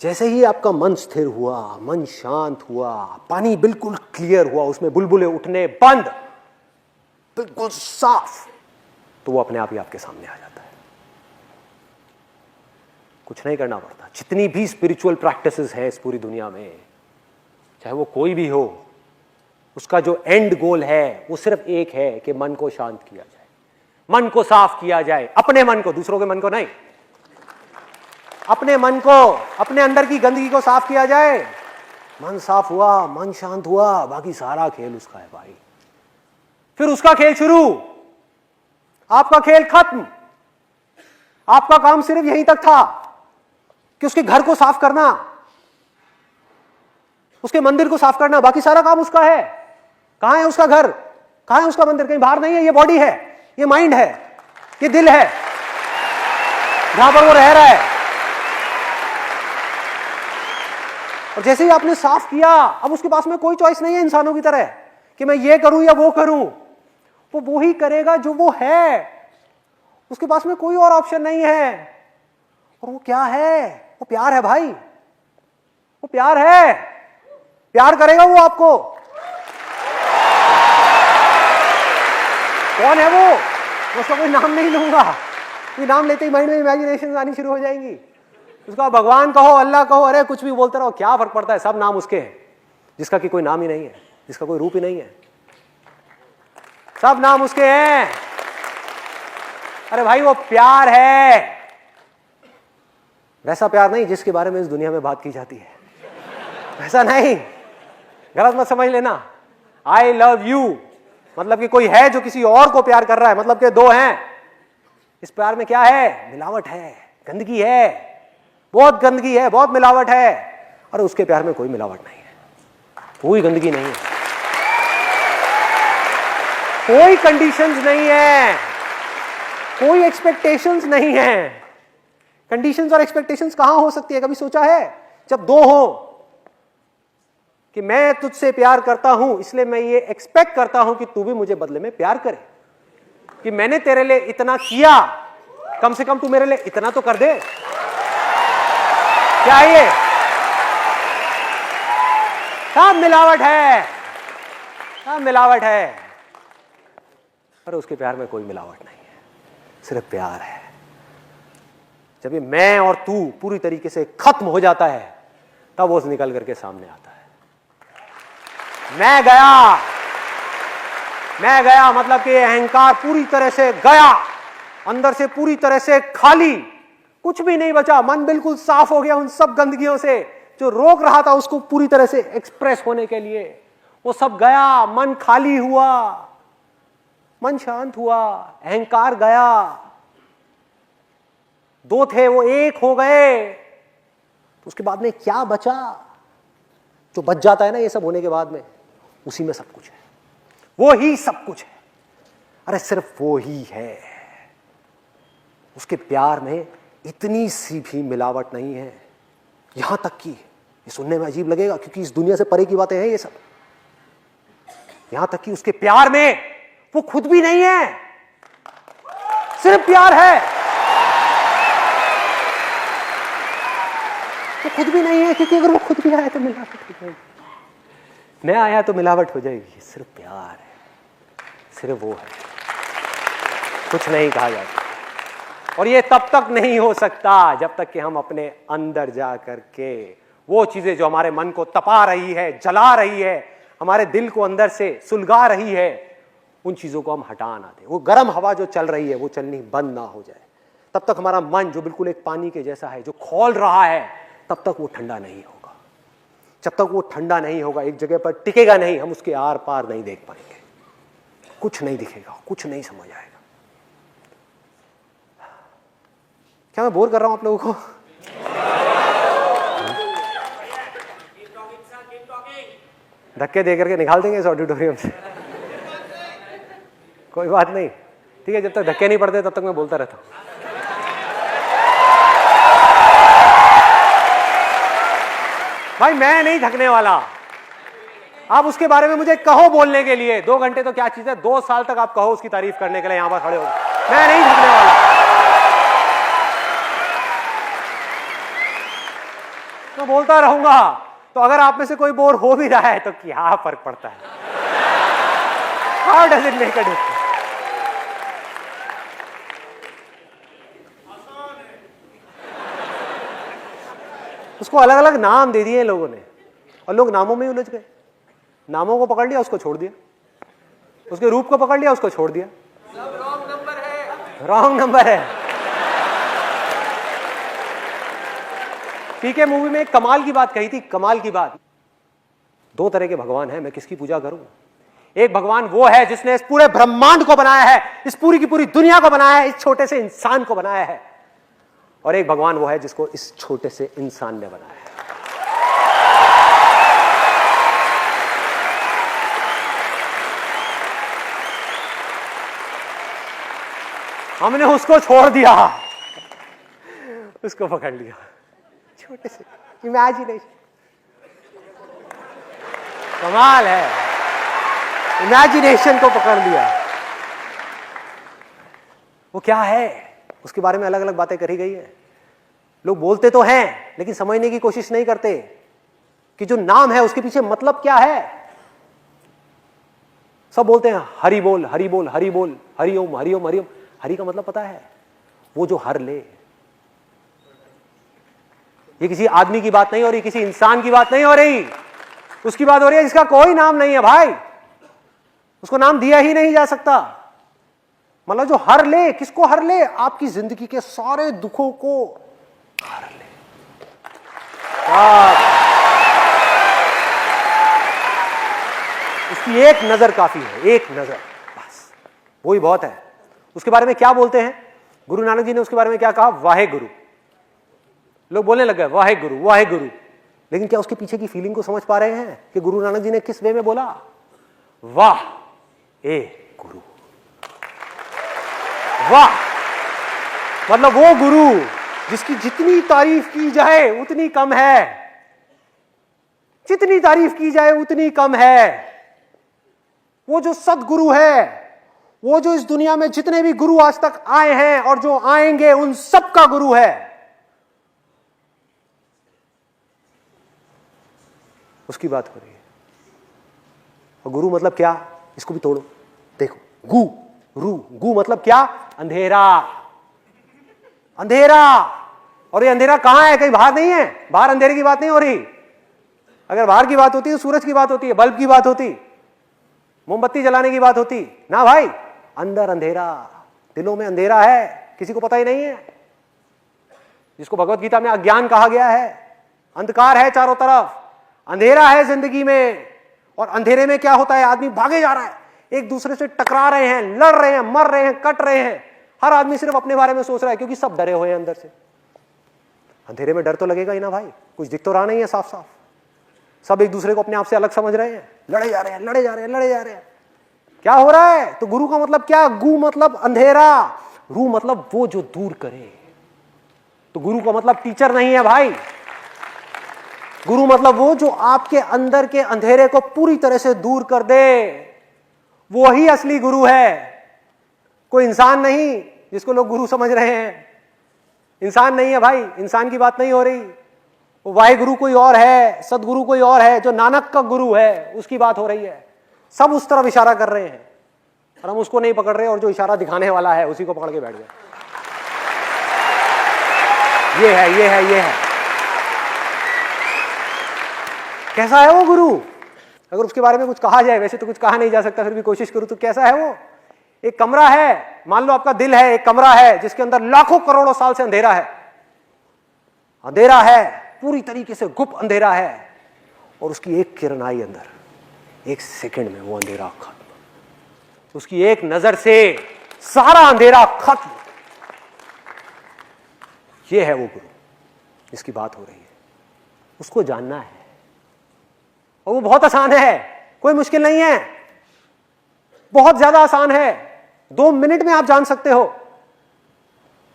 जैसे ही आपका मन स्थिर हुआ, मन शांत हुआ, पानी बिल्कुल क्लियर हुआ, उसमें बुलबुले उठने बंद, बिल्कुल साफ, तो वो अपने आप ही आपके सामने आ जाता है। कुछ नहीं करना पड़ता। जितनी भी स्पिरिचुअल प्रैक्टिसेस है इस पूरी दुनिया में, चाहे वो कोई भी हो, उसका जो एंड गोल है वो सिर्फ एक है कि मन को शांत किया जाए, मन को साफ किया जाए। अपने मन को, दूसरों के मन को नहीं, अपने मन को, अपने अंदर की गंदगी को साफ किया जाए। मन साफ हुआ, मन शांत हुआ, बाकी सारा खेल उसका है भाई। फिर उसका खेल शुरू, आपका खेल खत्म। आपका काम सिर्फ यहीं तक था कि उसके घर को साफ करना, उसके मंदिर को साफ करना, बाकी सारा काम उसका है। कहां है उसका घर, कहां है उसका मंदिर? कहीं बाहर नहीं है। ये बॉडी है, ये माइंड है, ये दिल है, जहां पर वो रह रहा है। और जैसे ही आपने साफ किया, अब उसके पास में कोई चॉइस नहीं है इंसानों की तरह कि मैं ये करूं या वो करूं। वो ही करेगा जो वो है, उसके पास में कोई और ऑप्शन नहीं है। और वो क्या है? वो प्यार है भाई, वो प्यार है। प्यार करेगा वो आपको। कौन है वो? उसका कोई नाम नहीं लूंगा, कोई नाम लेते ही माइंड में इमेजिनेशन आनी शुरू हो जाएंगी। उसका भगवान कहो, अल्लाह कहो, अरे कुछ भी बोलते रहो, क्या फर्क पड़ता है? सब नाम उसके हैं, जिसका कि कोई नाम ही नहीं है, जिसका कोई रूप ही नहीं है। सब नाम उसके हैं। अरे भाई वो प्यार है, वैसा प्यार नहीं जिसके बारे में इस दुनिया में बात की जाती है, वैसा नहीं। गलत मत समझ लेना। आई लव यू मतलब कि कोई है जो किसी और को प्यार कर रहा है, मतलब कि दो हैं। इस प्यार में क्या है? मिलावट है, गंदगी है, बहुत गंदगी है, बहुत मिलावट है। और उसके प्यार में कोई मिलावट नहीं है, कोई गंदगी नहीं है, कोई कंडीशंस नहीं है, कोई एक्सपेक्टेशंस नहीं है। कंडीशंस और एक्सपेक्टेशंस कहां हो सकती है? कभी सोचा है? जब दो हो कि मैं तुझसे प्यार करता हूं, इसलिए मैं ये एक्सपेक्ट करता हूं कि तू भी मुझे बदले में प्यार करे, कि मैंने तेरे लिए इतना किया, कम से कम तू मेरे लिए इतना तो कर दे। क्या ये सब मिलावट है? सब मिलावट है। पर उसके प्यार में कोई मिलावट नहीं है, सिर्फ प्यार है। जब ये मैं और तू पूरी तरीके से खत्म हो जाता है, तब वो निकल करके सामने आता है। मैं गया मतलब कि अहंकार पूरी तरह से गया, अंदर से पूरी तरह से खाली, कुछ भी नहीं बचा। मन बिल्कुल साफ हो गया उन सब गंदगियों से जो रोक रहा था उसको पूरी तरह से एक्सप्रेस होने के लिए। वो सब गया, मन खाली हुआ, मन शांत हुआ, अहंकार गया। दो थे वो एक हो गए। तो उसके बाद में क्या बचा? जो बच जाता है ना ये सब होने के बाद में, उसी में सब कुछ है, वो ही सब कुछ है। अरे सिर्फ वो ही है। उसके प्यार में इतनी सी भी मिलावट नहीं है। यहां तक कि ये सुनने में अजीब लगेगा क्योंकि इस दुनिया से परे की बातें हैं ये सब। यहां तक कि उसके प्यार में वो खुद भी नहीं है, सिर्फ प्यार है। वो खुद भी नहीं है क्योंकि अगर वो खुद भी आया तो मिलावट हो जाएगी, मैं आया तो मिलावट हो जाएगी। सिर्फ प्यार है, सिर्फ वो है, कुछ नहीं कहा जाता। और ये तब तक नहीं हो सकता जब तक कि हम अपने अंदर जा करके वो चीजें जो हमारे मन को तपा रही है, जला रही है, हमारे दिल को अंदर से सुलगा रही है, उन चीजों को हम हटा ना दें। वो गर्म हवा जो चल रही है वो चलनी बंद ना हो जाए, तब तक हमारा मन जो बिल्कुल एक पानी के जैसा है, जो खौल रहा है, तब तक वो ठंडा नहीं होगा। जब तक वो ठंडा नहीं होगा, एक जगह पर टिकेगा नहीं, हम उसके आर पार नहीं देख पाएंगे, कुछ नहीं दिखेगा, कुछ नहीं समझ आएगा। क्या मैं बोर कर रहा हूं आप लोगों को? धक्के दे करके निकाल देंगे इस ऑडिटोरियम से, कोई बात नहीं, ठीक है। जब तक धक्के नहीं पड़ते तब तक मैं बोलता रहता हूं। भाई मैं नहीं थकने वाला। आप उसके बारे में मुझे कहो बोलने के लिए, 2 घंटे तो क्या चीज है, 2 साल तक आप कहो उसकी तारीफ करने के लिए यहां पर खड़े हो, मैं नहीं थकने वाला। मैं बोलता रहूंगा। तो अगर आप में से कोई बोर हो भी रहा है तो क्या फर्क पड़ता है? How does it make a difference? उसको अलग अलग नाम दे दिए लोगों ने और लोग नामों में ही उलझ गए। नामों को पकड़ लिया, उसको छोड़ दिया, उसके रूप को पकड़ लिया, उसको छोड़ दिया। सब रॉन्ग नंबर है, रॉन्ग नंबर है। पीके मूवी में एक कमाल की बात कही थी, कमाल की बात। दो तरह के भगवान हैं, मैं किसकी पूजा करूं? एक भगवान वो है जिसने इस पूरे ब्रह्मांड को बनाया है, इस पूरी की पूरी दुनिया को बनाया है, इस छोटे से इंसान को बनाया है। और एक भगवान वो है जिसको इस छोटे से इंसान ने बनाया है। हमने उसको छोड़ दिया, उसको पकड़ लिया। छोटे से इमेजिनेशन, कमाल है, इमेजिनेशन को पकड़ लिया। वो क्या है उसके बारे में अलग अलग बातें करी गई है। लोग बोलते तो हैं लेकिन समझने की कोशिश नहीं करते कि जो नाम है उसके पीछे मतलब क्या है। सब बोलते हैं हरि बोल हरि बोल हरि बोल, हरिओम हरिओम हरिओम। हरि का मतलब पता है? वो जो हर ले। ये किसी आदमी की बात नहीं हो रही, किसी इंसान की बात नहीं हो रही, उसकी बात हो रही है जिसका कोई नाम नहीं है भाई, उसको नाम दिया ही नहीं जा सकता। मतलब जो हर ले, किसको हर ले? आपकी जिंदगी के सारे दुखों को हर ले। उसकी एक नजर काफी है, एक नजर बस, वही बहुत है। उसके बारे में क्या बोलते हैं? गुरु नानक जी ने उसके बारे में क्या कहा? वाहे गुरु। लोग बोलने लग गए वाहे गुरु वाहे गुरु, लेकिन क्या उसके पीछे की फीलिंग को समझ पा रहे हैं कि गुरु नानक जी ने किस वे में बोला? वाह ए गुरु, वाह मतलब वो गुरु जिसकी जितनी तारीफ की जाए उतनी कम है, जितनी तारीफ की जाए उतनी कम है। वो जो सदगुरु है, वो जो इस दुनिया में जितने भी गुरु आज तक आए हैं और जो आएंगे उन सब का गुरु है। उसकी बात हो रही है। और गुरु मतलब क्या? इसको भी तोड़ो, देखो। गु रू, गु मतलब क्या? अंधेरा, अंधेरा। और ये अंधेरा कहां है? कहीं बाहर नहीं है। बाहर अंधेरे की बात नहीं हो रही। अगर बाहर की बात होती तो सूरज की बात होती है, बल्ब की बात होती, मोमबत्ती जलाने की बात होती ना भाई। अंदर अंधेरा, दिलों में अंधेरा है, किसी को पता ही नहीं है। जिसको भगवत गीता में अज्ञान कहा गया है, अंधकार है चारों तरफ, अंधेरा है जिंदगी में। और अंधेरे में क्या होता है? आदमी भागे जा रहा है, एक दूसरे से टकरा रहे हैं, लड़ रहे हैं, मर रहे हैं, कट रहे हैं। हर आदमी सिर्फ अपने बारे में सोच रहा है क्योंकि सब डरे हुए हैं अंदर से। अंधेरे में डर तो लगेगा ही ना भाई, कुछ दिख तो रहा नहीं है साफ साफ। सब एक दूसरे को अपने आप से अलग समझ रहे हैं, लड़े जा रहे हैं, लड़े जा रहे हैं, लड़े जा रहे हैं। क्या हो रहा है? तो गुरु का मतलब क्या? गु मतलब अंधेरा, रू मतलब वो जो दूर करे। तो गुरु का मतलब टीचर नहीं है भाई। गुरु मतलब वो जो आपके अंदर के अंधेरे को पूरी तरह से दूर कर दे, वो ही असली गुरु है। कोई इंसान नहीं जिसको लोग गुरु समझ रहे हैं। इंसान नहीं है भाई, इंसान की बात नहीं हो रही। वो वाहे गुरु कोई और है, सदगुरु कोई और है, जो नानक का गुरु है उसकी बात हो रही है। सब उस तरफ इशारा कर रहे हैं और हम उसको नहीं पकड़ रहे, और जो इशारा दिखाने वाला है उसी को पकड़ के बैठ गए। ये है, ये है, ये है। कैसा है वो गुरु? अगर उसके बारे में कुछ कहा जाए, वैसे तो कुछ कहा नहीं जा सकता, फिर भी कोशिश करूं तो कैसा है वो? एक कमरा है, मान लो आपका दिल है, एक कमरा है जिसके अंदर लाखों करोड़ों साल से अंधेरा है। अंधेरा है, पूरी तरीके से गुप्त अंधेरा है, और उसकी एक किरण आई अंदर, एक सेकंड में वो अंधेरा खत्म। उसकी एक नजर से सारा अंधेरा खत्म। ये है वो गुरु जिसकी बात हो रही है। उसको जानना है, और वो बहुत आसान है, कोई मुश्किल नहीं है, बहुत ज्यादा आसान है। 2 मिनट में आप जान सकते हो।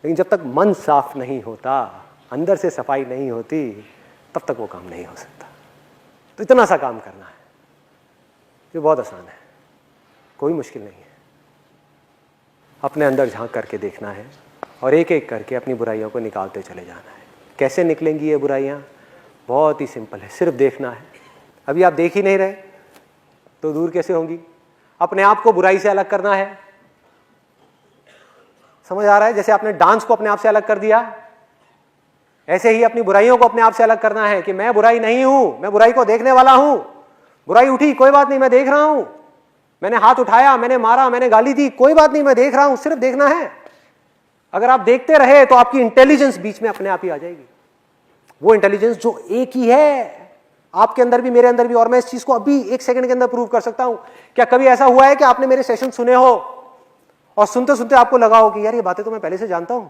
लेकिन जब तक मन साफ नहीं होता, अंदर से सफाई नहीं होती, तब तक वो काम नहीं हो सकता। तो इतना सा काम करना है, ये बहुत आसान है, कोई मुश्किल नहीं है। अपने अंदर झांक करके देखना है और एक एक करके अपनी बुराइयों को निकालते चले जाना है। कैसे निकलेंगी ये बुराइयां? बहुत ही सिंपल है, सिर्फ देखना है। अभी आप देख ही नहीं रहे तो दूर कैसे होंगी? अपने आप को बुराई से अलग करना है। समझ आ रहा है? जैसे आपने डांस को अपने आप से अलग कर दिया, ऐसे ही अपनी बुराइयों को अपने आप से अलग करना है कि मैं बुराई नहीं हूं, मैं बुराई को देखने वाला हूं। बुराई उठी, कोई बात नहीं, मैं देख रहा हूं। मैंने हाथ उठाया, मैंने मारा, मैंने गाली दी, कोई बात नहीं, मैं देख रहा हूं। सिर्फ देखना है। अगर आप देखते रहे तो आपकी इंटेलिजेंस बीच में अपने आप ही आ जाएगी। वो इंटेलिजेंस जो एक ही है आपके अंदर भी, मेरे अंदर भी। और मैं इस चीज को अभी 1 सेकंड के अंदर प्रूव कर सकता हूं। क्या कभी ऐसा हुआ है कि आपने मेरे सेशन सुने हो और सुनते सुनते आपको लगा हो कि यार ये बातें तो मैं पहले से जानता हूं,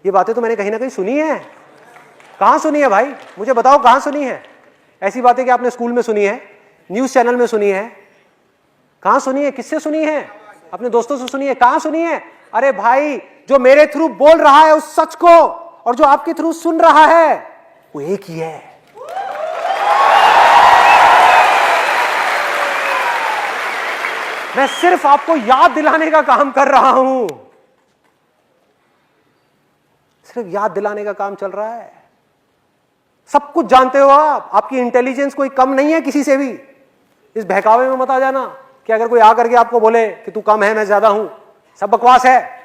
ये बातें तो मैंने कहीं ना कहीं सुनी है? कहां सुनी है भाई? मुझे बताओ कहां सुनी है? ऐसी बातें कि आपने स्कूल में सुनी है, न्यूज चैनल में सुनी है, कहां सुनी है? किससे सुनी है? अपने दोस्तों से सुनी है? कहां सुनी है? अरे भाई, जो मेरे थ्रू बोल रहा है उस सच को और जो आपके थ्रू सुन रहा है वो एक ही है। मैं सिर्फ आपको याद दिलाने का काम कर रहा हूं, सिर्फ याद दिलाने का काम चल रहा है। सब कुछ जानते हो आप, आपकी इंटेलिजेंस कोई कम नहीं है किसी से भी। इस बहकावे में मत आ जाना कि अगर कोई आकर के आपको बोले कि तू कम है मैं ज्यादा हूं। सब बकवास है।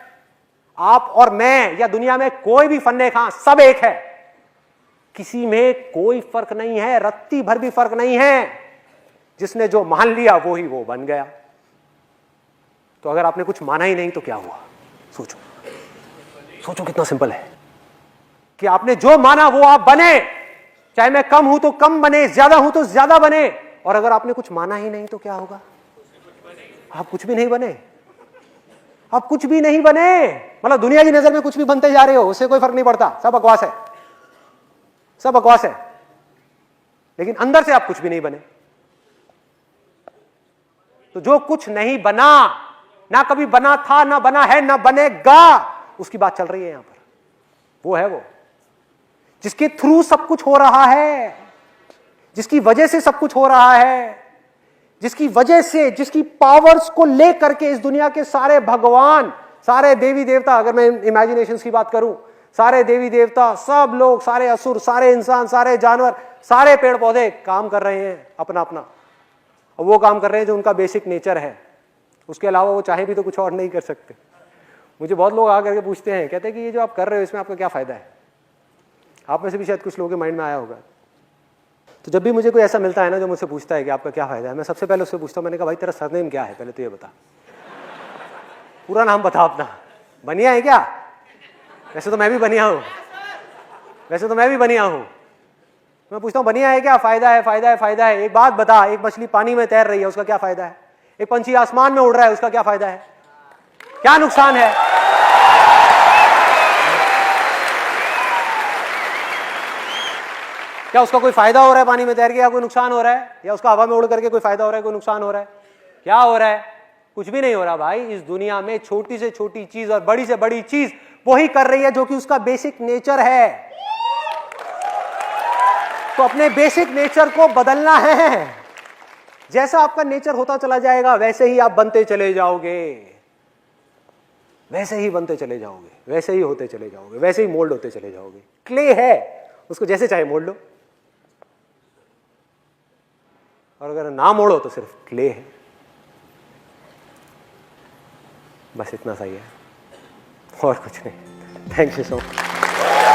आप और मैं या दुनिया में कोई भी फन्ने खां, सब एक है। किसी में कोई फर्क नहीं है, रत्ती भर भी फर्क नहीं है। जिसने जो मान लिया वो ही वो बन गया। तो अगर आपने कुछ माना ही नहीं तो क्या हुआ? सोचो, सोचो कितना सिंपल है कि आपने जो माना वो आप बने। चाहे मैं कम हूं तो कम बने, ज्यादा हूं तो ज्यादा बने। और अगर आपने कुछ माना ही नहीं तो क्या होगा? आप कुछ भी नहीं बने। आप कुछ भी नहीं बने। मतलब दुनिया की नजर में कुछ भी बनते जा रहे हो, उससे कोई फर्क नहीं पड़ता। सब बकवास है, सब बकवास है। लेकिन अंदर से आप कुछ भी नहीं बने। तो जो कुछ नहीं बना, ना कभी बना था, ना बना है, ना बनेगा, उसकी बात चल रही है यहां पर। वो है वो जिसके थ्रू सब कुछ हो रहा है, जिसकी वजह से सब कुछ हो रहा है, जिसकी वजह से, जिसकी पावर्स को लेकर के इस दुनिया के सारे भगवान, सारे देवी देवता, अगर मैं इमेजिनेशंस की बात करूं, सारे देवी देवता, सब लोग, सारे असुर, सारे इंसान, सारे जानवर, सारे पेड़ पौधे काम कर रहे हैं अपना अपना। और वो काम कर रहे हैं जो उनका बेसिक नेचर है। उसके अलावा वो चाहे भी तो कुछ और नहीं कर सकते। मुझे बहुत लोग आकर के पूछते हैं, कहते हैं कि ये जो आप कर रहे हो इसमें आपका क्या फायदा है? आप में से भी शायद कुछ लोगों के माइंड में आया होगा। तो जब भी मुझे कोई ऐसा मिलता है ना जो मुझसे पूछता है कि आपका क्या फायदा है, मैं सबसे पहले उससे पूछता हूँ, मैंने कहा भाई तेरा सरनेम क्या है, पहले तो ये बता, पूरा नाम बता अपना। बनिया है क्या? वैसे तो मैं भी बनिया हूँ, वैसे तो मैं भी बनिया हूँ। मैं पूछता हूँ बनिया है क्या? फायदा है, फायदा है, फायदा है। एक बात बता, एक मछली पानी में तैर रही है उसका क्या फायदा है? एक पंछी आसमान में उड़ रहा है उसका क्या फायदा है? क्या नुकसान है? क्या उसका कोई फायदा हो रहा है पानी में तैर के, या कोई नुकसान हो रहा है? या उसका हवा में उड़ करके कोई फायदा हो रहा है, कोई नुकसान हो रहा है? क्या हो रहा है? कुछ भी नहीं हो रहा भाई। इस दुनिया में छोटी से छोटी चीज और बड़ी से बड़ी चीज वही कर रही है जो कि उसका बेसिक नेचर है। तो अपने बेसिक नेचर को बदलना है। जैसा आपका नेचर होता चला जाएगा वैसे ही आप बनते चले जाओगे, वैसे ही बनते चले जाओगे, वैसे ही होते चले जाओगे, वैसे ही मोल्ड होते चले जाओगे। क्ले है, उसको जैसे चाहे मोड़ लो, और अगर ना मोड़ो तो सिर्फ क्ले है। बस इतना सही है और कुछ नहीं। Thank you so much.